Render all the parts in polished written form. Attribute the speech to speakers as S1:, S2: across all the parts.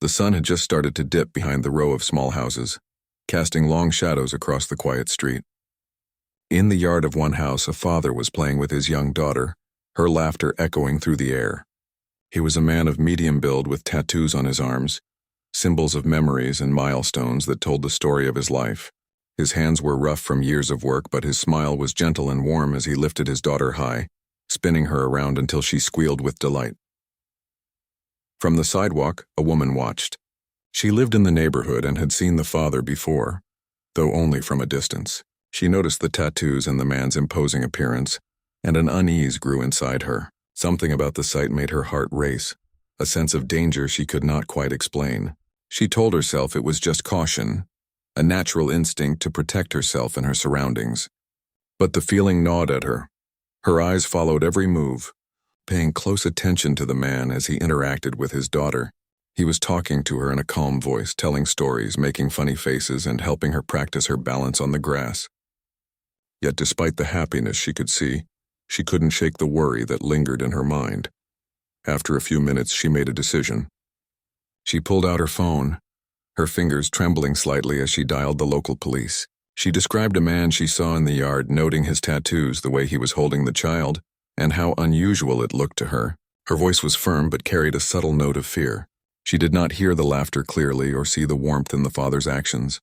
S1: The sun had just started to dip behind the row of small houses, casting long shadows across the quiet street. In the yard of one house, a father was playing with his young daughter, her laughter echoing through the air. He was a man of medium build with tattoos on his arms, symbols of memories and milestones that told the story of his life. His hands were rough from years of work, but his smile was gentle and warm as he lifted his daughter high, spinning her around until she squealed with delight. From the sidewalk, a woman watched. She lived in the neighborhood and had seen the father before, though only from a distance. She noticed the tattoos and the man's imposing appearance, and an unease grew inside her. Something about the sight made her heart race, a sense of danger she could not quite explain. She told herself it was just caution, a natural instinct to protect herself and her surroundings. But the feeling gnawed at her. Her eyes followed every move, paying close attention to the man as he interacted with his daughter. He was talking to her in a calm voice, telling stories, making funny faces, and helping her practice her balance on the grass. Yet despite the happiness she could see, she couldn't shake the worry that lingered in her mind. After a few minutes, she made a decision. She pulled out her phone, her fingers trembling slightly as she dialed the local police. She described a man she saw in the yard, noting his tattoos, the way he was holding the child, and how unusual it looked to her. Her voice was firm but carried a subtle note of fear. She did not hear the laughter clearly or see the warmth in the father's actions.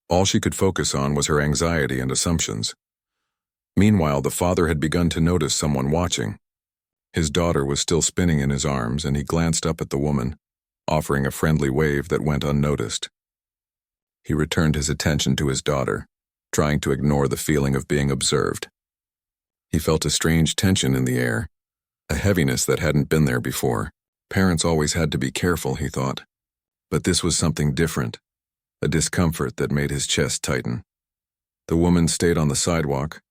S1: All she could focus on was her anxiety and assumptions. Meanwhile, the father had begun to notice someone watching. His daughter was still spinning in his arms, and he glanced up at the woman, offering a friendly wave that went unnoticed. He returned his attention to his daughter, trying to ignore the feeling of being observed. He felt a strange tension in the air, a heaviness that hadn't been there before. Parents always had to be careful, he thought. But this was something different, a discomfort that made his chest tighten. The woman stayed on the sidewalk,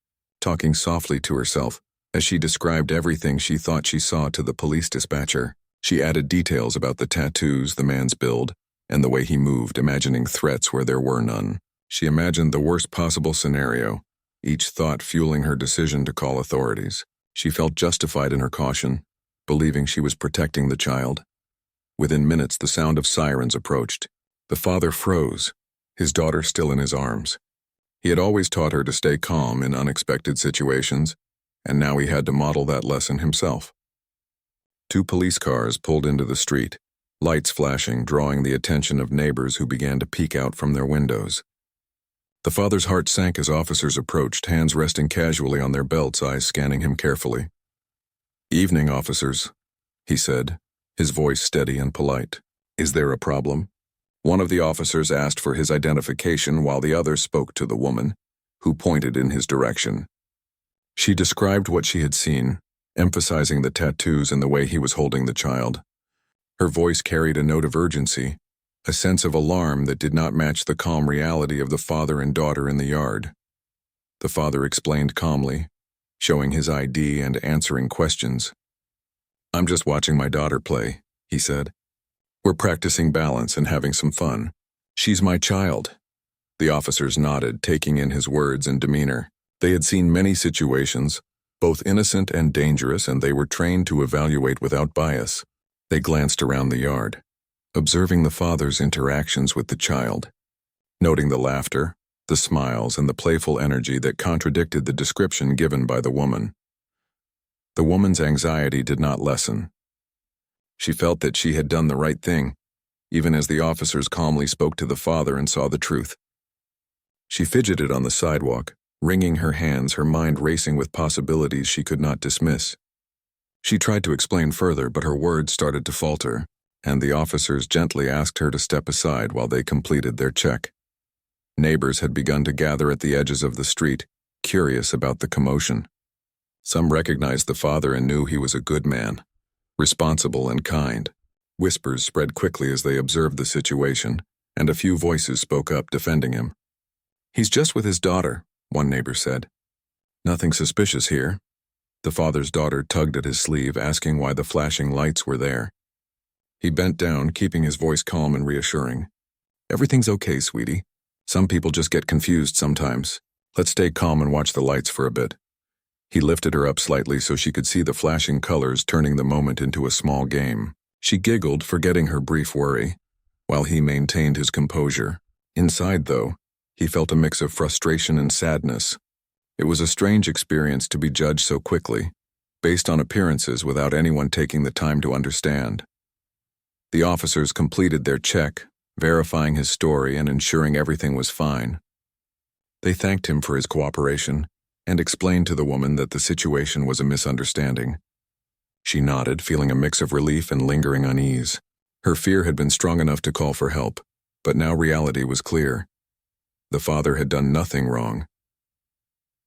S1: talking softly to herself as she described everything she thought she saw to the police dispatcher. She added details about the tattoos, the man's build, and the way he moved, imagining threats where there were none. She imagined the worst possible scenario, each thought fueling her decision to call authorities. She felt justified in her caution, believing she was protecting the child. Within minutes, the sound of sirens approached. The father froze, his daughter still in his arms. He had always taught her to stay calm in unexpected situations, and now he had to model that lesson himself. 2 police cars pulled into the street, lights flashing, drawing the attention of neighbors who began to peek out from their windows. The father's heart sank as officers approached, hands resting casually on their belts, eyes scanning him carefully. "Evening, officers," he said, his voice steady and polite. "Is there a problem?" One of the officers asked for his identification while the other spoke to the woman, who pointed in his direction. She described what she had seen, emphasizing the tattoos and the way he was holding the child. Her voice carried a note of urgency, a sense of alarm that did not match the calm reality of the father and daughter in the yard. The father explained calmly, showing his ID and answering questions. "I'm just watching my daughter play," he said. "We're practicing balance and having some fun. She's my child." The officers nodded, taking in his words and demeanor. They had seen many situations, both innocent and dangerous, and they were trained to evaluate without bias. They glanced around the yard, observing the father's interactions with the child, noting the laughter, the smiles, and the playful energy that contradicted the description given by the woman. The woman's anxiety did not lessen. She felt that she had done the right thing, even as the officers calmly spoke to the father and saw the truth. She fidgeted on the sidewalk, wringing her hands, her mind racing with possibilities she could not dismiss. She tried to explain further, but her words started to falter, and the officers gently asked her to step aside while they completed their check. Neighbors had begun to gather at the edges of the street, curious about the commotion. Some recognized the father and knew he was a good man, responsible and kind. Whispers spread quickly as they observed the situation, and a few voices spoke up defending him. "He's just with his daughter," one neighbor said. "Nothing suspicious here." The father's daughter tugged at his sleeve, asking why the flashing lights were there. He bent down, keeping his voice calm and reassuring. "Everything's okay, sweetie. Some people just get confused sometimes. Let's stay calm and watch the lights for a bit." He lifted her up slightly so she could see the flashing colors, turning the moment into a small game. She giggled, forgetting her brief worry. while he maintained his composure. Inside, though, he felt a mix of frustration and sadness. It was a strange experience to be judged so quickly, based on appearances without anyone taking the time to understand. The officers completed their check, verifying his story and ensuring everything was fine. They thanked him for his cooperation and explained to the woman that the situation was a misunderstanding. She nodded, feeling a mix of relief and lingering unease. Her fear had been strong enough to call for help, but now reality was clear. The father had done nothing wrong.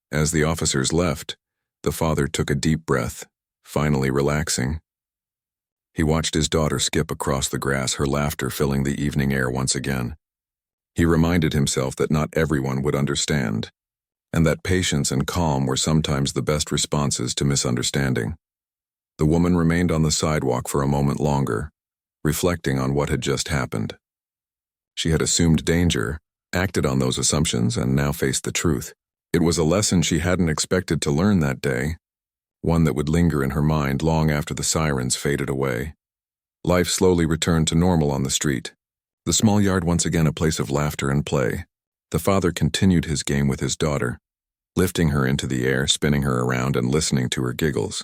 S1: As the officers left, the father took a deep breath, finally relaxing. He watched his daughter skip across the grass, her laughter filling the evening air once again. He reminded himself that not everyone would understand, and that patience and calm were sometimes the best responses to misunderstanding. The woman remained on the sidewalk for a moment longer, reflecting on what had just happened. She had assumed danger, acted on those assumptions, and now faced the truth. It was a lesson she hadn't expected to learn that day, one that would linger in her mind long after the sirens faded away. Life slowly returned to normal on the street. The small yard once again a place of laughter and play. The father continued his game with his daughter, lifting her into the air, spinning her around, and listening to her giggles.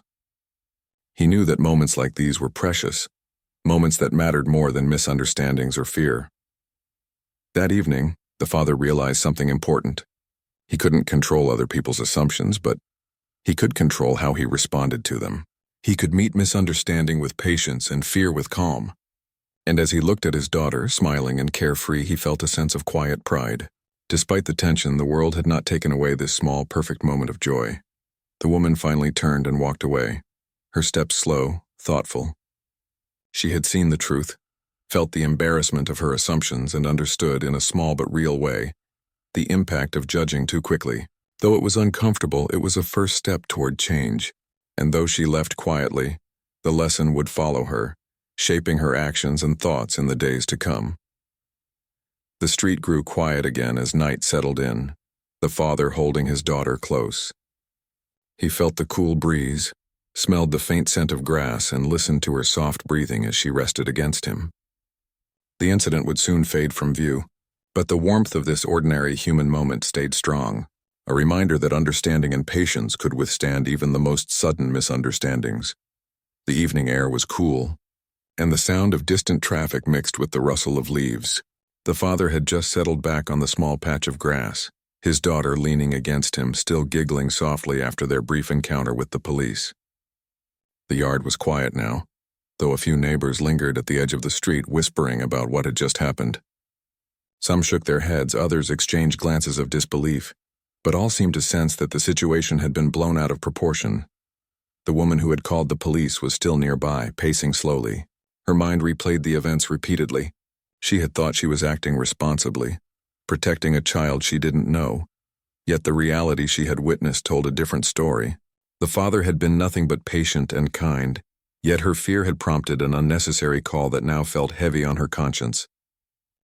S1: He knew that moments like these were precious, moments that mattered more than misunderstandings or fear. That evening, the father realized something important. He couldn't control other people's assumptions, but he could control how he responded to them. He could meet misunderstanding with patience and fear with calm. And as he looked at his daughter, smiling and carefree, he felt a sense of quiet pride. Despite the tension, the world had not taken away this small, perfect moment of joy. The woman finally turned and walked away, her steps slow, thoughtful. She had seen the truth, felt the embarrassment of her assumptions, and understood, in a small but real way, the impact of judging too quickly. Though it was uncomfortable, it was a first step toward change. And though she left quietly, the lesson would follow her, shaping her actions and thoughts in the days to come. The street grew quiet again as night settled in, the father holding his daughter close. He felt the cool breeze, smelled the faint scent of grass, and listened to her soft breathing as she rested against him. The incident would soon fade from view, but the warmth of this ordinary human moment stayed strong, a reminder that understanding and patience could withstand even the most sudden misunderstandings. The evening air was cool, and the sound of distant traffic mixed with the rustle of leaves. The father had just settled back on the small patch of grass, his daughter leaning against him, still giggling softly after their brief encounter with the police. The yard was quiet now, though a few neighbors lingered at the edge of the street whispering about what had just happened. Some shook their heads, others exchanged glances of disbelief, but all seemed to sense that the situation had been blown out of proportion. The woman who had called the police was still nearby, pacing slowly. Her mind replayed the events repeatedly. She had thought she was acting responsibly, protecting a child she didn't know, yet the reality she had witnessed told a different story. The father had been nothing but patient and kind, yet her fear had prompted an unnecessary call that now felt heavy on her conscience.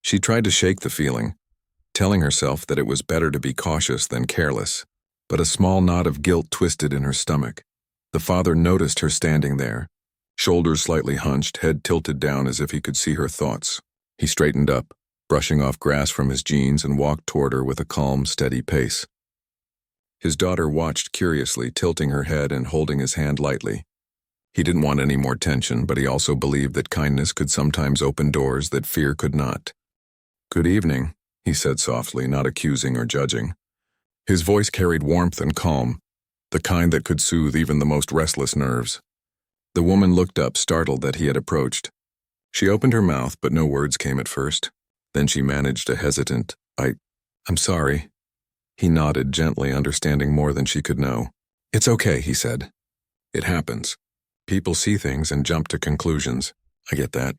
S1: She tried to shake the feeling, telling herself that it was better to be cautious than careless, but a small knot of guilt twisted in her stomach. The father noticed her standing there, shoulders slightly hunched, head tilted down as if he could see her thoughts. He straightened up, brushing off grass from his jeans, and walked toward her with a calm, steady pace. His daughter watched curiously, tilting her head and holding his hand lightly. He didn't want any more tension, but he also believed that kindness could sometimes open doors that fear could not. "Good evening," he said softly, not accusing or judging. His voice carried warmth and calm, the kind that could soothe even the most restless nerves. The woman looked up, startled that he had approached. She opened her mouth, but no words came at first. Then she managed a hesitant, I'm sorry." He nodded gently, understanding more than she could know. "It's okay," he said. "It happens. People see things and jump to conclusions. I get that."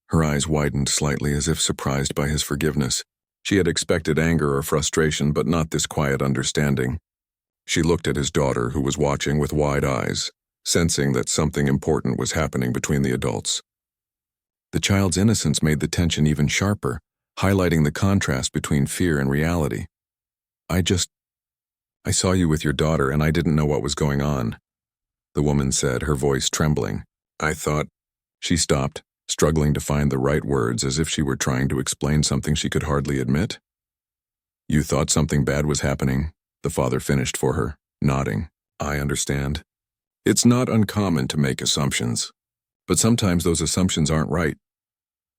S1: Her eyes widened slightly as if surprised by his forgiveness. She had expected anger or frustration, but not this quiet understanding. She looked at his daughter, who was watching with wide eyes, sensing that something important was happening between the adults. The child's innocence made the tension even sharper, highlighting the contrast between fear and reality. I saw you with your daughter and I didn't know what was going on," the woman said, her voice trembling. "I thought—" She stopped, struggling to find the right words as if she were trying to explain something she could hardly admit. "You thought something bad was happening," the father finished for her, nodding. "I understand. It's not uncommon to make assumptions, but sometimes those assumptions aren't right."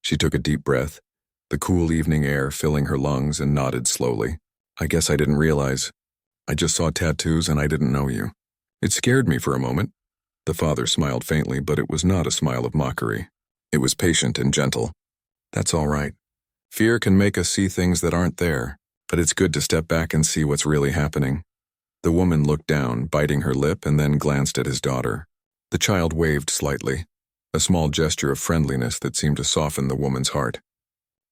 S1: She took a deep breath, the cool evening air filling her lungs, and nodded slowly. "I guess I didn't realize. I just saw tattoos and I didn't know you. It scared me for a moment." The father smiled faintly, but it was not a smile of mockery. It was patient and gentle. "That's all right. Fear can make us see things that aren't there, but it's good to step back and see what's really happening." The woman looked down, biting her lip, and then glanced at his daughter. The child waved slightly, a small gesture of friendliness that seemed to soften the woman's heart.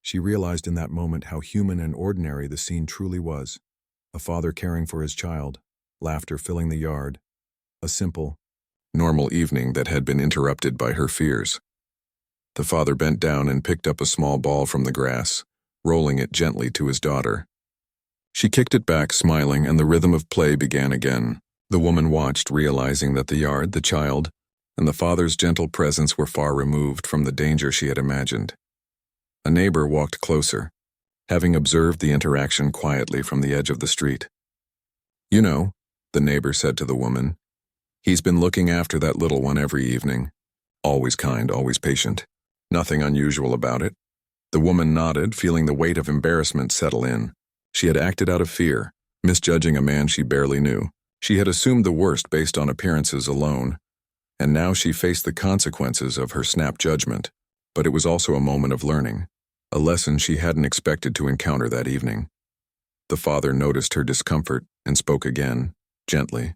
S1: She realized in that moment how human and ordinary the scene truly was. A father caring for his child, laughter filling the yard. A simple, normal evening that had been interrupted by her fears. The father bent down and picked up a small ball from the grass, rolling it gently to his daughter. She kicked it back, smiling, and the rhythm of play began again. The woman watched, realizing that the yard, the child, and the father's gentle presence were far removed from the danger she had imagined. A neighbor walked closer, having observed the interaction quietly from the edge of the street. "You know," the neighbor said to the woman, "he's been looking after that little one every evening. Always kind, always patient. Nothing unusual about it." The woman nodded, feeling the weight of embarrassment settle in. She had acted out of fear, misjudging a man she barely knew. She had assumed the worst based on appearances alone, and now she faced the consequences of her snap judgment. But it was also a moment of learning, a lesson she hadn't expected to encounter that evening. The father noticed her discomfort and spoke again, gently.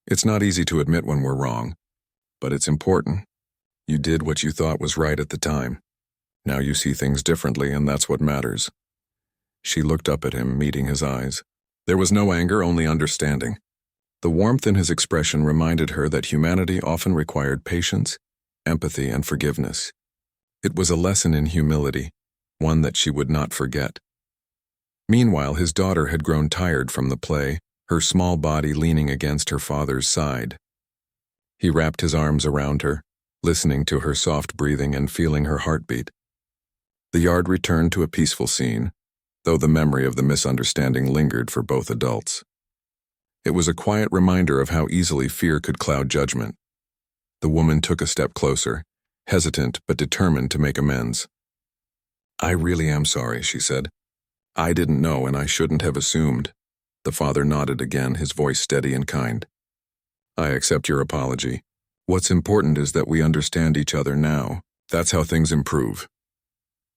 S1: "It's not easy to admit when we're wrong, but it's important. You did what you thought was right at the time. Now you see things differently, and that's what matters." She looked up at him, meeting his eyes. There was no anger, only understanding. The warmth in his expression reminded her that humanity often required patience, empathy, and forgiveness. It was a lesson in humility, one that she would not forget. Meanwhile, his daughter had grown tired from the play, her small body leaning against her father's side. He wrapped his arms around her, listening to her soft breathing and feeling her heartbeat. The yard returned to a peaceful scene, though the memory of the misunderstanding lingered for both adults. It was a quiet reminder of how easily fear could cloud judgment. The woman took a step closer, hesitant but determined to make amends. "I really am sorry," she said. "I didn't know, and I shouldn't have assumed." The father nodded again, his voice steady and kind. "I accept your apology. What's important is that we understand each other now. That's how things improve."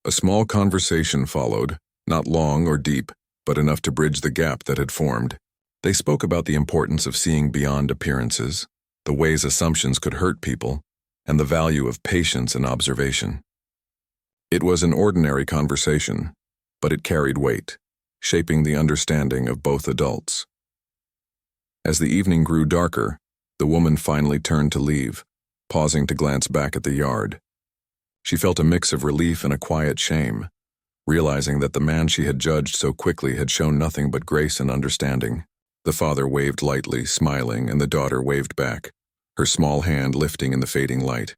S1: A small conversation followed, not long or deep, but enough to bridge the gap that had formed. They spoke about the importance of seeing beyond appearances, the ways assumptions could hurt people, and the value of patience and observation. It was an ordinary conversation, but it carried weight, shaping the understanding of both adults. As the evening grew darker, the woman finally turned to leave, pausing to glance back at the yard. She felt a mix of relief and a quiet shame, realizing that the man she had judged so quickly had shown nothing but grace and understanding. The father waved lightly, smiling, and the daughter waved back, her small hand lifting in the fading light.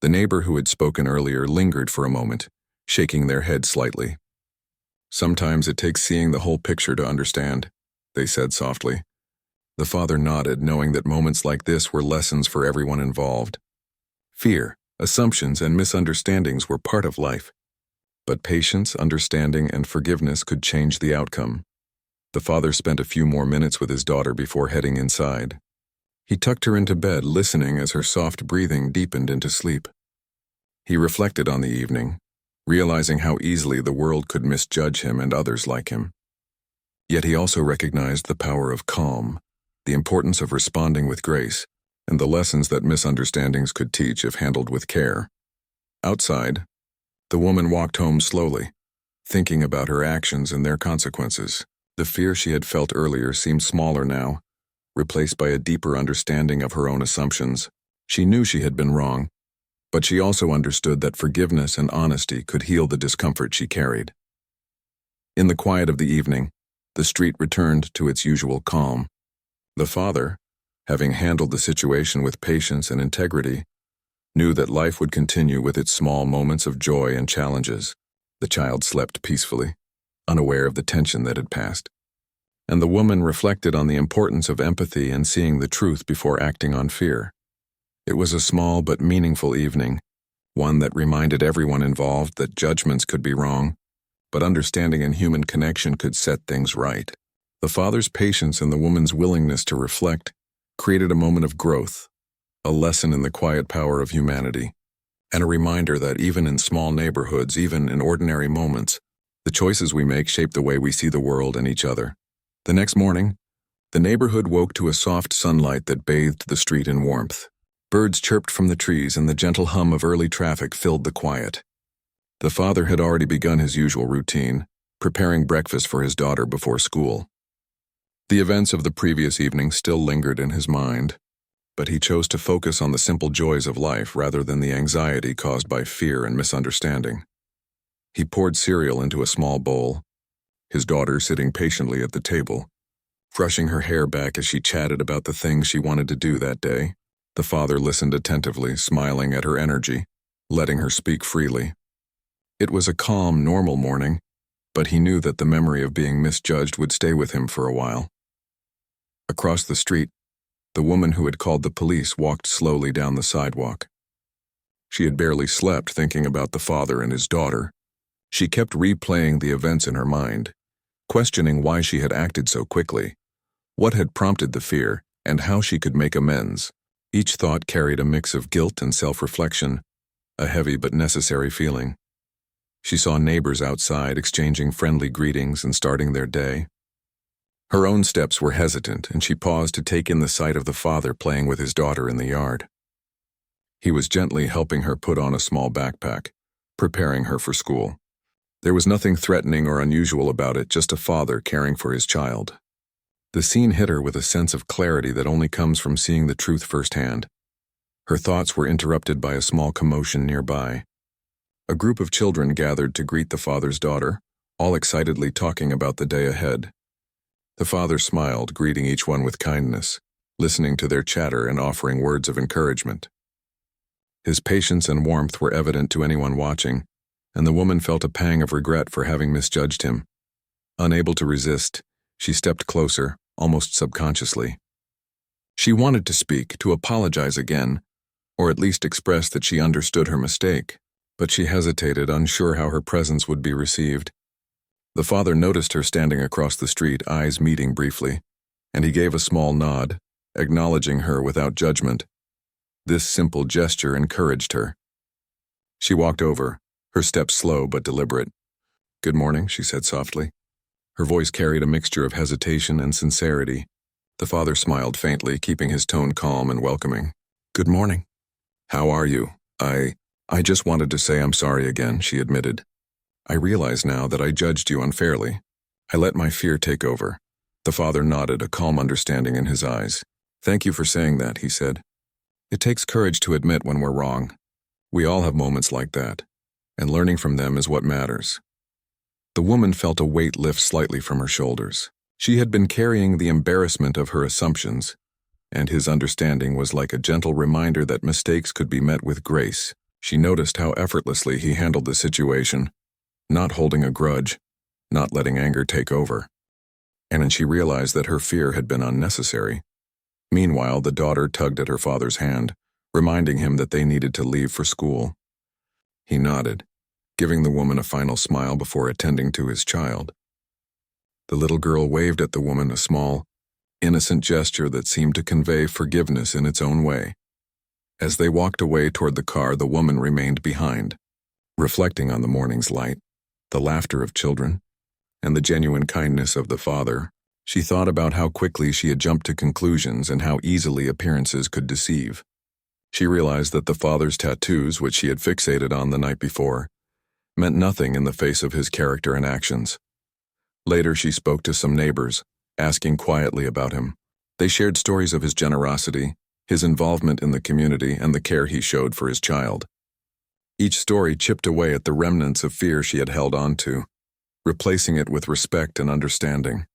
S1: The neighbor who had spoken earlier lingered for a moment, shaking their head slightly. "Sometimes it takes seeing the whole picture to understand," they said softly. The father nodded, knowing that moments like this were lessons for everyone involved. Fear, assumptions, and misunderstandings were part of life. But patience, understanding, and forgiveness could change the outcome. The father spent a few more minutes with his daughter before heading inside. He tucked her into bed, listening as her soft breathing deepened into sleep. He reflected on the evening, realizing how easily the world could misjudge him and others like him. Yet he also recognized the power of calm, the importance of responding with grace, and the lessons that misunderstandings could teach if handled with care. Outside, the woman walked home slowly, thinking about her actions and their consequences. The fear she had felt earlier seemed smaller now, replaced by a deeper understanding of her own assumptions. She knew she had been wrong, but she also understood that forgiveness and honesty could heal the discomfort she carried. In the quiet of the evening, the street returned to its usual calm. The father, having handled the situation with patience and integrity, knew that life would continue with its small moments of joy and challenges. The child slept peacefully, unaware of the tension that had passed. And the woman reflected on the importance of empathy and seeing the truth before acting on fear. It was a small but meaningful evening, one that reminded everyone involved that judgments could be wrong, but understanding and human connection could set things right. The father's patience and the woman's willingness to reflect created a moment of growth, a lesson in the quiet power of humanity, and a reminder that even in small neighborhoods, even in ordinary moments, the choices we make shape the way we see the world and each other. The next morning, the neighborhood woke to a soft sunlight that bathed the street in warmth. Birds chirped from the trees and the gentle hum of early traffic filled the quiet. The father had already begun his usual routine, preparing breakfast for his daughter before school. The events of the previous evening still lingered in his mind, but he chose to focus on the simple joys of life rather than the anxiety caused by fear and misunderstanding. He poured cereal into a small bowl, his daughter sitting patiently at the table, brushing her hair back as she chatted about the things she wanted to do that day. The father listened attentively, smiling at her energy, letting her speak freely. It was a calm, normal morning, but he knew that the memory of being misjudged would stay with him for a while. Across the street, the woman who had called the police walked slowly down the sidewalk. She had barely slept thinking about the father and his daughter. She kept replaying the events in her mind, questioning why she had acted so quickly, what had prompted the fear, and how she could make amends. Each thought carried a mix of guilt and self-reflection, a heavy but necessary feeling. She saw neighbors outside exchanging friendly greetings and starting their day. Her own steps were hesitant, and she paused to take in the sight of the father playing with his daughter in the yard. He was gently helping her put on a small backpack, preparing her for school. There was nothing threatening or unusual about it, just a father caring for his child. The scene hit her with a sense of clarity that only comes from seeing the truth firsthand. Her thoughts were interrupted by a small commotion nearby. A group of children gathered to greet the father's daughter, all excitedly talking about the day ahead. The father smiled, greeting each one with kindness, listening to their chatter and offering words of encouragement. His patience and warmth were evident to anyone watching, and the woman felt a pang of regret for having misjudged him. Unable to resist, she stepped closer, almost subconsciously. She wanted to speak, to apologize again, or at least express that she understood her mistake, but she hesitated, unsure how her presence would be received. The father noticed her standing across the street, eyes meeting briefly, and he gave a small nod, acknowledging her without judgment. This simple gesture encouraged her. She walked over, her steps slow but deliberate. "Good morning," she said softly. Her voice carried a mixture of hesitation and sincerity. The father smiled faintly, keeping his tone calm and welcoming. "Good morning. How are you? I just wanted to say I'm sorry again," she admitted. "I realize now that I judged you unfairly. I let my fear take over." The father nodded, a calm understanding in his eyes. "Thank you for saying that," he said. "It takes courage to admit when we're wrong. We all have moments like that, and learning from them is what matters." The woman felt a weight lift slightly from her shoulders. She had been carrying the embarrassment of her assumptions, and his understanding was like a gentle reminder that mistakes could be met with grace. She noticed how effortlessly he handled the situation, not holding a grudge, not letting anger take over. And then she realized that her fear had been unnecessary. Meanwhile, the daughter tugged at her father's hand, reminding him that they needed to leave for school. He nodded, giving the woman a final smile before attending to his child. The little girl waved at the woman, a small, innocent gesture that seemed to convey forgiveness in its own way. As they walked away toward the car, the woman remained behind, reflecting on the morning's light, the laughter of children, and the genuine kindness of the father. She thought about how quickly she had jumped to conclusions and how easily appearances could deceive. She realized that the father's tattoos, which she had fixated on the night before, meant nothing in the face of his character and actions. Later, she spoke to some neighbors, asking quietly about him. They shared stories of his generosity, his involvement in the community, and the care he showed for his child. Each story chipped away at the remnants of fear she had held on to, replacing it with respect and understanding.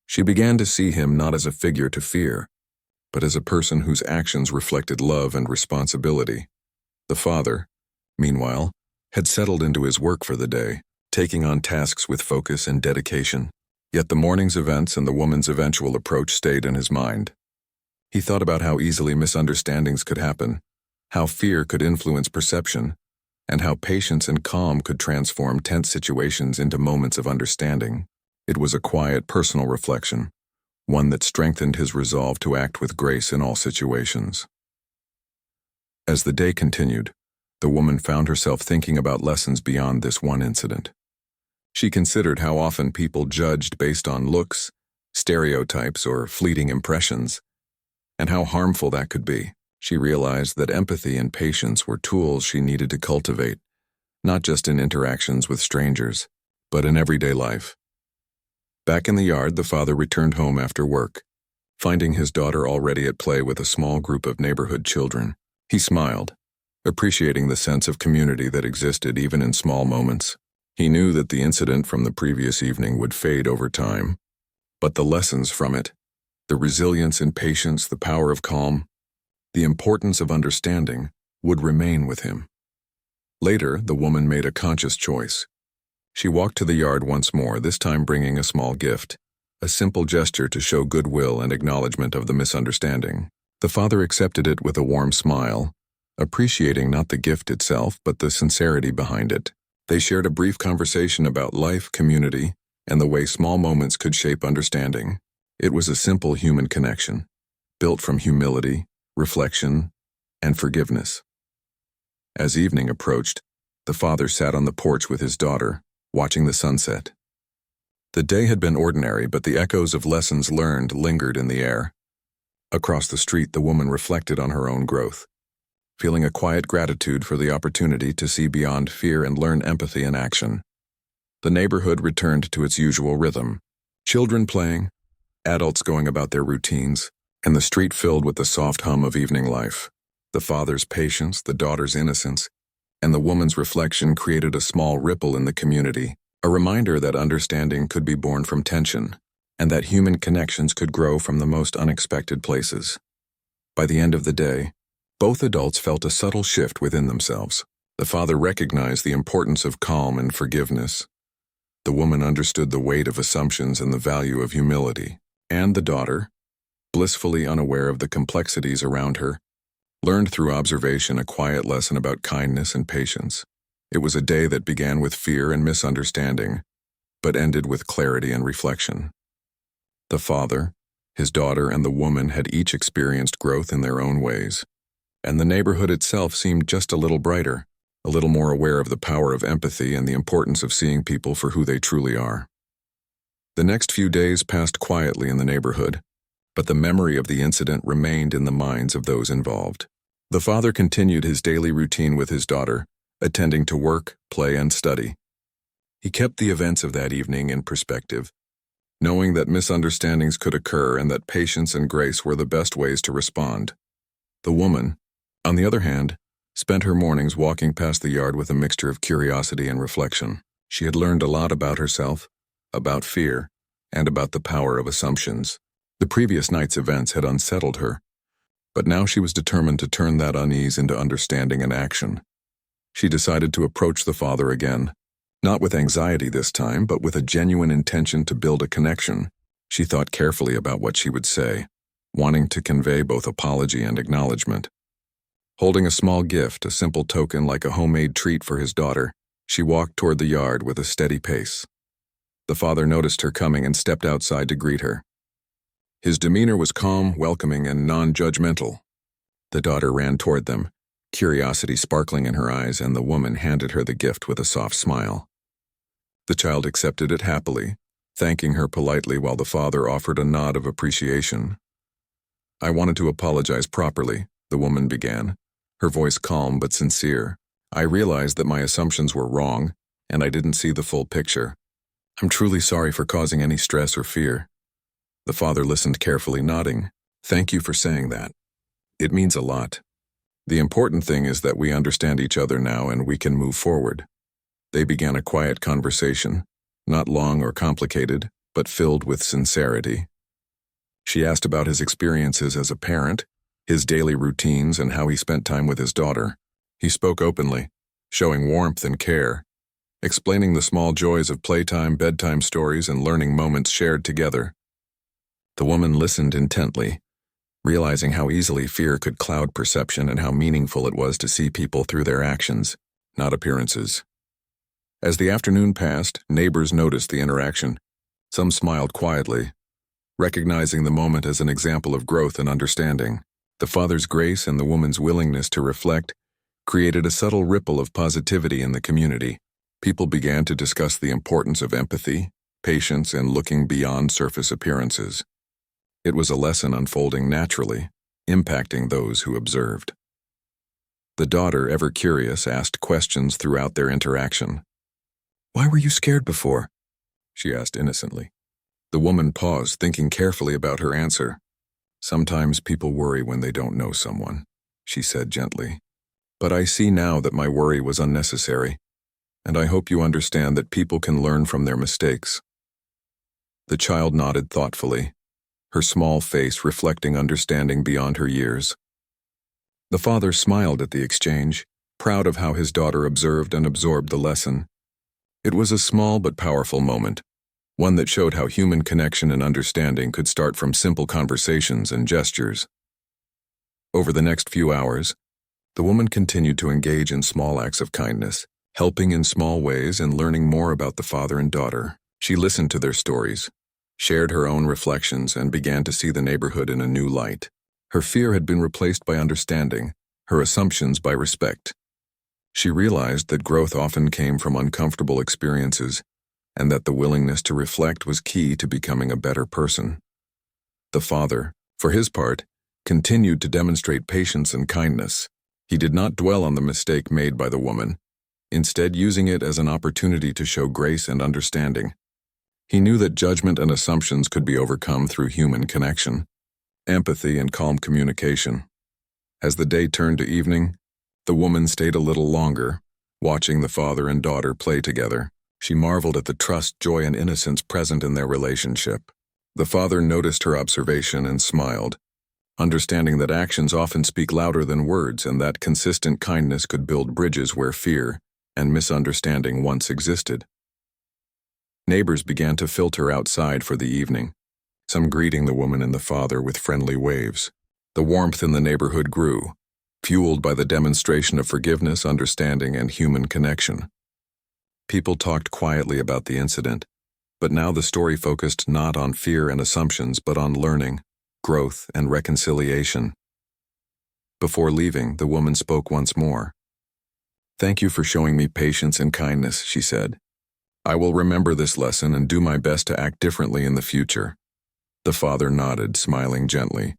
S1: She began to see him not as a figure to fear, but as a person whose actions reflected love and responsibility. The father, meanwhile, had settled into his work for the day, taking on tasks with focus and dedication. Yet the morning's events and the woman's eventual approach stayed in his mind. He thought about how easily misunderstandings could happen, how fear could influence perception, and how patience and calm could transform tense situations into moments of understanding. It was a quiet, personal reflection, one that strengthened his resolve to act with grace in all situations. As the day continued, the woman found herself thinking about lessons beyond this one incident. She considered how often people judged based on looks, stereotypes, or fleeting impressions, and how harmful that could be. She realized that empathy and patience were tools she needed to cultivate, not just in interactions with strangers, but in everyday life. Back in the yard, the father returned home after work, finding his daughter already at play with a small group of neighborhood children. He smiled, appreciating the sense of community that existed even in small moments. He knew that the incident from the previous evening would fade over time, but the lessons from it, the resilience and patience, the power of calm, the importance of understanding, would remain with him. Later, the woman made a conscious choice. She walked to the yard once more, this time bringing a small gift, a simple gesture to show goodwill and acknowledgement of the misunderstanding. The father accepted it with a warm smile, appreciating not the gift itself but the sincerity behind it. They shared a brief conversation about life, community, and the way small moments could shape understanding. It was a simple human connection, built from humility, reflection, and forgiveness. As evening approached, the father sat on the porch with his daughter, watching the sunset. The day had been ordinary, but the echoes of lessons learned lingered in the air. Across the street, the woman reflected on her own growth, feeling a quiet gratitude for the opportunity to see beyond fear and learn empathy in action. The neighborhood returned to its usual rhythm, children playing, adults going about their routines, and the street filled with the soft hum of evening life. The father's patience, the daughter's innocence, and the woman's reflection created a small ripple in the community, a reminder that understanding could be born from tension, and that human connections could grow from the most unexpected places. By the end of the day, both adults felt a subtle shift within themselves. The father recognized the importance of calm and forgiveness. The woman understood the weight of assumptions and the value of humility. And the daughter, blissfully unaware of the complexities around her, learned through observation a quiet lesson about kindness and patience. It was a day that began with fear and misunderstanding, but ended with clarity and reflection. The father, his daughter, and the woman had each experienced growth in their own ways, and the neighborhood itself seemed just a little brighter, a little more aware of the power of empathy and the importance of seeing people for who they truly are. The next few days passed quietly in the neighborhood, but the memory of the incident remained in the minds of those involved. The father continued his daily routine with his daughter, attending to work, play, and study. He kept the events of that evening in perspective, knowing that misunderstandings could occur and that patience and grace were the best ways to respond. The woman, on the other hand, spent her mornings walking past the yard with a mixture of curiosity and reflection. She had learned a lot about herself, about fear, and about the power of assumptions. The previous night's events had unsettled her, but now she was determined to turn that unease into understanding and action. She decided to approach the father again, not with anxiety this time, but with a genuine intention to build a connection. She thought carefully about what she would say, wanting to convey both apology and acknowledgement. Holding a small gift, a simple token like a homemade treat for his daughter, she walked toward the yard with a steady pace. The father noticed her coming and stepped outside to greet her. His demeanor was calm, welcoming, and non-judgmental. The daughter ran toward them, curiosity sparkling in her eyes, and the woman handed her the gift with a soft smile. The child accepted it happily, thanking her politely while the father offered a nod of appreciation. "I wanted to apologize properly," the woman began, her voice calm but sincere. "I realized that my assumptions were wrong, and I didn't see the full picture. I'm truly sorry for causing any stress or fear." The father listened carefully, nodding. "Thank you for saying that. It means a lot. The important thing is that we understand each other now and we can move forward." They began a quiet conversation, not long or complicated, but filled with sincerity. She asked about his experiences as a parent, his daily routines, and how he spent time with his daughter. He spoke openly, showing warmth and care, explaining the small joys of playtime, bedtime stories, and learning moments shared together. The woman listened intently, realizing how easily fear could cloud perception and how meaningful it was to see people through their actions, not appearances. As the afternoon passed, neighbors noticed the interaction. Some smiled quietly, recognizing the moment as an example of growth and understanding. The father's grace and the woman's willingness to reflect created a subtle ripple of positivity in the community. People began to discuss the importance of empathy, patience, and looking beyond surface appearances. It was a lesson unfolding naturally, impacting those who observed. The daughter, ever curious, asked questions throughout their interaction. "Why were you scared before?" she asked innocently. The woman paused, thinking carefully about her answer. "Sometimes people worry when they don't know someone," she said gently. "But I see now that my worry was unnecessary, and I hope you understand that people can learn from their mistakes." The child nodded thoughtfully, her small face reflecting understanding beyond her years. The father smiled at the exchange, proud of how his daughter observed and absorbed the lesson. It was a small but powerful moment, one that showed how human connection and understanding could start from simple conversations and gestures. Over the next few hours, the woman continued to engage in small acts of kindness, helping in small ways and learning more about the father and daughter. She listened to their stories, shared her own reflections, and began to see the neighborhood in a new light. Her fear had been replaced by understanding, her assumptions by respect. She realized that growth often came from uncomfortable experiences, and that the willingness to reflect was key to becoming a better person. The father, for his part, continued to demonstrate patience and kindness. He did not dwell on the mistake made by the woman, instead using it as an opportunity to show grace and understanding. He knew that judgment and assumptions could be overcome through human connection, empathy, and calm communication. As the day turned to evening, the woman stayed a little longer, watching the father and daughter play together. She marveled at the trust, joy, and innocence present in their relationship. The father noticed her observation and smiled, understanding that actions often speak louder than words and that consistent kindness could build bridges where fear and misunderstanding once existed. Neighbors began to filter outside for the evening, some greeting the woman and the father with friendly waves. The warmth in the neighborhood grew, fueled by the demonstration of forgiveness, understanding, and human connection. People talked quietly about the incident, but now the story focused not on fear and assumptions but on learning, growth, and reconciliation. Before leaving, the woman spoke once more. "Thank you for showing me patience and kindness," she said. "I will remember this lesson and do my best to act differently in the future." The father nodded, smiling gently.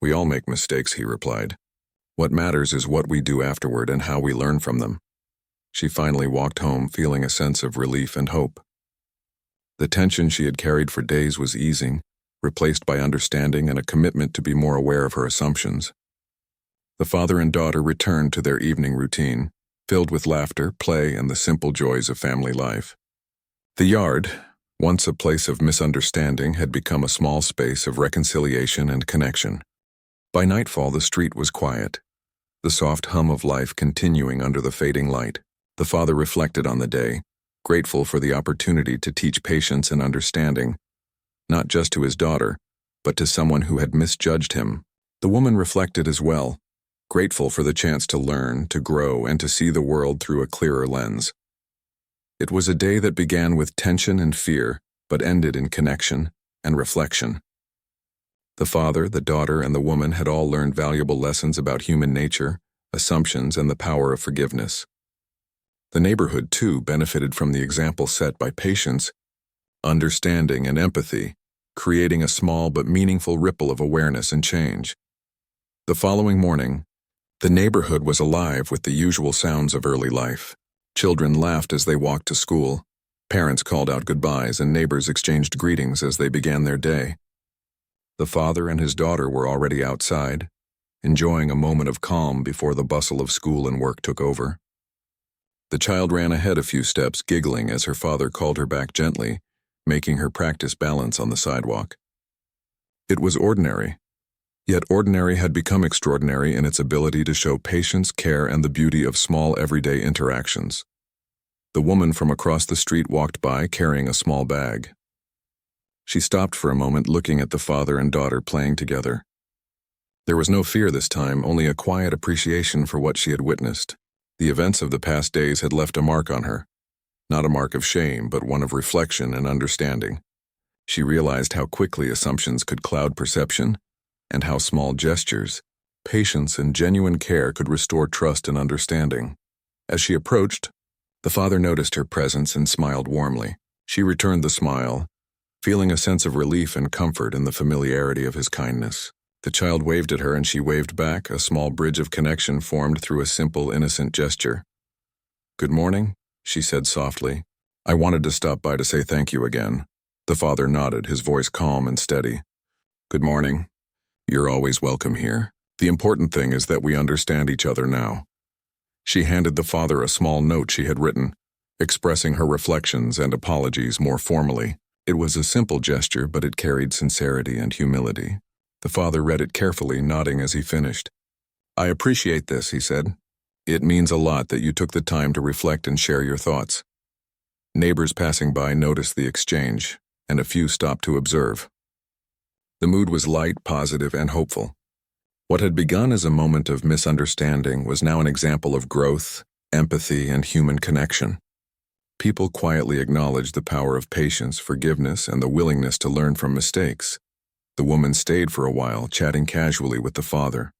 S1: "We all make mistakes," he replied. "What matters is what we do afterward and how we learn from them." She finally walked home, feeling a sense of relief and hope. The tension she had carried for days was easing, replaced by understanding and a commitment to be more aware of her assumptions. The father and daughter returned to their evening routine, filled with laughter, play, and the simple joys of family life. The yard, once a place of misunderstanding, had become a small space of reconciliation and connection. By nightfall, the street was quiet, the soft hum of life continuing under the fading light. The father reflected on the day, grateful for the opportunity to teach patience and understanding, not just to his daughter, but to someone who had misjudged him. The woman reflected as well, grateful for the chance to learn, to grow, and to see the world through a clearer lens. It was a day that began with tension and fear, but ended in connection and reflection. The father, the daughter, and the woman had all learned valuable lessons about human nature, assumptions, and the power of forgiveness. The neighborhood, too, benefited from the example set by patience, understanding, and empathy, creating a small but meaningful ripple of awareness and change. The following morning, the neighborhood was alive with the usual sounds of early life. Children laughed as they walked to school, parents called out goodbyes, and neighbors exchanged greetings as they began their day. The father and his daughter were already outside, enjoying a moment of calm before the bustle of school and work took over. The child ran ahead a few steps, giggling as her father called her back gently, making her practice balance on the sidewalk. It was ordinary, Yet ordinary had become extraordinary in its ability to show patience, care, and the beauty of small everyday interactions. The woman from across the street walked by carrying a small bag. She stopped for a moment, looking at the father and daughter playing together. There was no fear this time, only a quiet appreciation for what she had witnessed. The events of the past days had left a mark on her. Not a mark of shame, but one of reflection and understanding. She realized how quickly assumptions could cloud perception, and how small gestures, patience, and genuine care could restore trust and understanding. As she approached, the father noticed her presence and smiled warmly. She returned the smile, feeling a sense of relief and comfort in the familiarity of his kindness. The child waved at her and she waved back, a small bridge of connection formed through a simple, innocent gesture. "Good morning," she said softly. "I wanted to stop by to say thank you again." The father nodded, his voice calm and steady. "Good morning. You're always welcome here. The important thing is that we understand each other now." She handed the father a small note she had written, expressing her reflections and apologies more formally. It was a simple gesture, but it carried sincerity and humility. The father read it carefully, nodding as he finished. "I appreciate this," he said. "It means a lot that you took the time to reflect and share your thoughts." Neighbors passing by noticed the exchange, and a few stopped to observe. The mood was light, positive, and hopeful. What had begun as a moment of misunderstanding was now an example of growth, empathy, and human connection. People quietly acknowledged the power of patience, forgiveness, and the willingness to learn from mistakes. The woman stayed for a while, chatting casually with the father.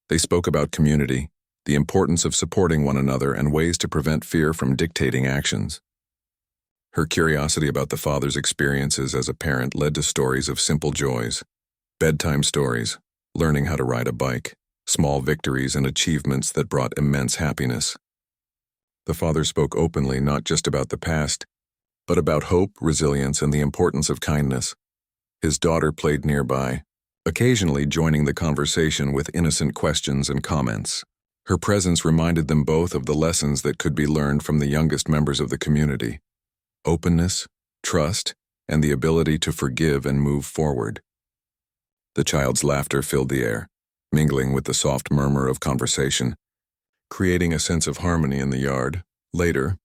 S1: They spoke about community, the importance of supporting one another, and ways to prevent fear from dictating actions. Her curiosity about the father's experiences as a parent led to stories of simple joys, bedtime stories, learning how to ride a bike, small victories and achievements that brought immense happiness. The father spoke openly not just about the past, but about hope, resilience, and the importance of kindness. His daughter played nearby, occasionally joining the conversation with innocent questions and comments. Her presence reminded them both of the lessons that could be learned from the youngest members of the community: openness, trust, and the ability to forgive and move forward. The child's laughter filled the air, mingling with the soft murmur of conversation, creating a sense of harmony in the yard. Later,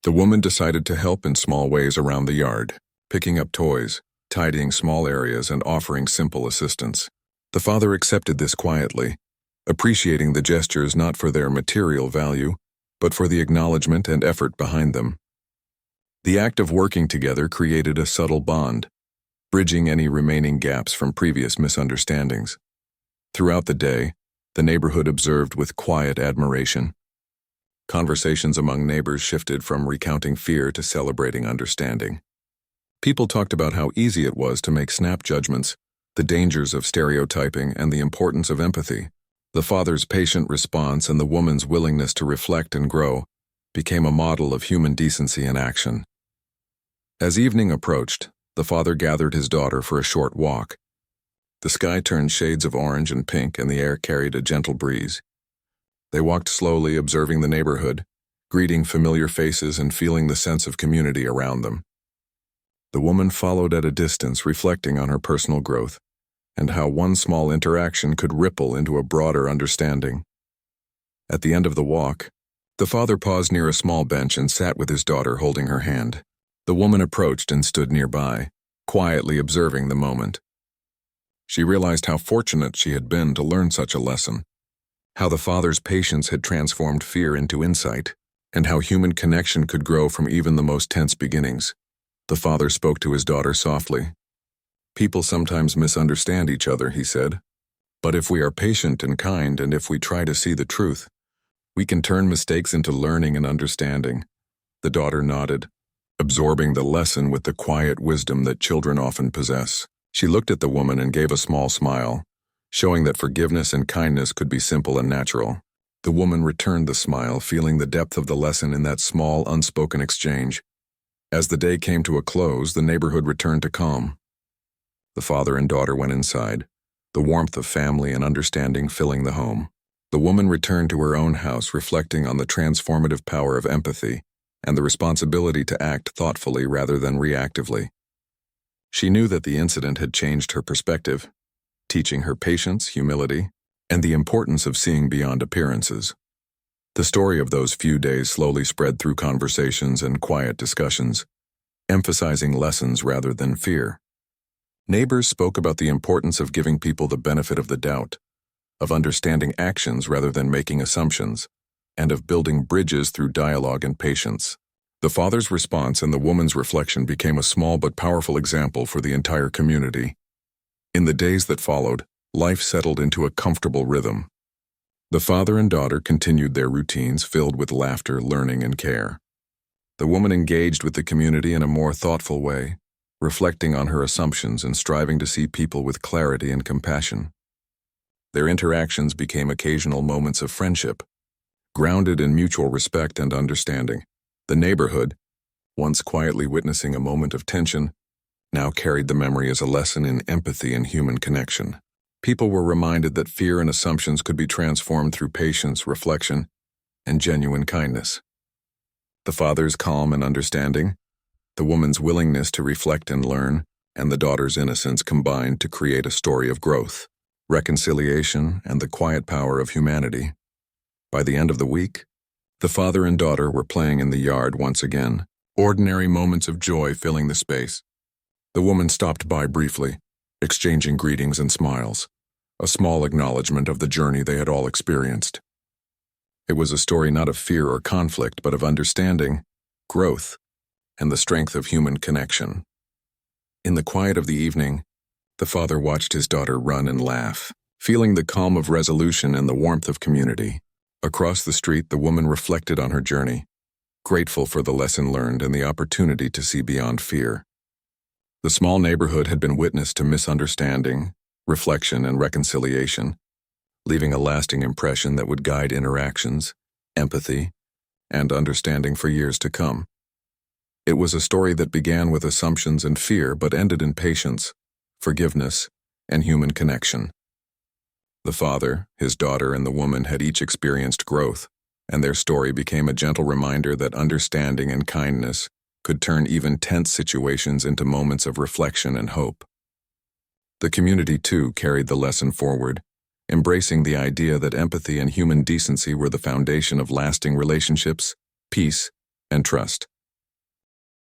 S1: the woman decided to help in small ways around the yard, picking up toys, tidying small areas, and offering simple assistance. The father accepted this quietly, appreciating the gestures not for their material value, but for the acknowledgement and effort behind them. The act of working together created a subtle bond, bridging any remaining gaps from previous misunderstandings. Throughout the day, the neighborhood observed with quiet admiration. Conversations among neighbors shifted from recounting fear to celebrating understanding. People talked about how easy it was to make snap judgments, the dangers of stereotyping, and the importance of empathy. The father's patient response and the woman's willingness to reflect and grow became a model of human decency in action. As evening approached, the father gathered his daughter for a short walk. The sky turned shades of orange and pink, and the air carried a gentle breeze. They walked slowly, observing the neighborhood, greeting familiar faces and feeling the sense of community around them. The woman followed at a distance, reflecting on her personal growth and how one small interaction could ripple into a broader understanding. At the end of the walk, the father paused near a small bench and sat with his daughter, holding her hand. The woman approached and stood nearby, quietly observing the moment. She realized how fortunate she had been to learn such a lesson, how the father's patience had transformed fear into insight, and how human connection could grow from even the most tense beginnings. The father spoke to his daughter softly. "People sometimes misunderstand each other," he said. "But if we are patient and kind, and if we try to see the truth, we can turn mistakes into learning and understanding." The daughter nodded, absorbing the lesson with the quiet wisdom that children often possess. She looked at the woman and gave a small smile, showing that forgiveness and kindness could be simple and natural. The woman returned the smile, feeling the depth of the lesson in that small, unspoken exchange. As the day came to a close, the neighborhood returned to calm. The father and daughter went inside, the warmth of family and understanding filling the home. The woman returned to her own house, reflecting on the transformative power of empathy and the responsibility to act thoughtfully rather than reactively. She knew that the incident had changed her perspective, teaching her patience, humility, and the importance of seeing beyond appearances. The story of those few days slowly spread through conversations and quiet discussions, emphasizing lessons rather than fear. Neighbors spoke about the importance of giving people the benefit of the doubt, of understanding actions rather than making assumptions, and of building bridges through dialogue and patience. The father's response and the woman's reflection became a small but powerful example for the entire community. In the days that followed, life settled into a comfortable rhythm. The father and daughter continued their routines filled with laughter, learning, and care. The woman engaged with the community in a more thoughtful way, reflecting on her assumptions and striving to see people with clarity and compassion. Their interactions became occasional moments of friendship, grounded in mutual respect and understanding. The neighborhood, once quietly witnessing a moment of tension, now carried the memory as a lesson in empathy and human connection. People were reminded that fear and assumptions could be transformed through patience, reflection, and genuine kindness. The father's calm and understanding, the woman's willingness to reflect and learn, and the daughter's innocence combined to create a story of growth, reconciliation, and the quiet power of humanity. By the end of the week, the father and daughter were playing in the yard once again, ordinary moments of joy filling the space. The woman stopped by briefly, exchanging greetings and smiles, a small acknowledgement of the journey they had all experienced. It was a story not of fear or conflict, but of understanding, growth, and the strength of human connection. In the quiet of the evening, the father watched his daughter run and laugh, feeling the calm of resolution and the warmth of community. Across the street, the woman reflected on her journey, grateful for the lesson learned and the opportunity to see beyond fear. The small neighborhood had been witness to misunderstanding, reflection, and reconciliation, leaving a lasting impression that would guide interactions, empathy, and understanding for years to come. It was a story that began with assumptions and fear but ended in patience, forgiveness, and human connection. The father, his daughter, and the woman had each experienced growth, and their story became a gentle reminder that understanding and kindness could turn even tense situations into moments of reflection and hope. The community, too, carried the lesson forward, embracing the idea that empathy and human decency were the foundation of lasting relationships, peace, and trust.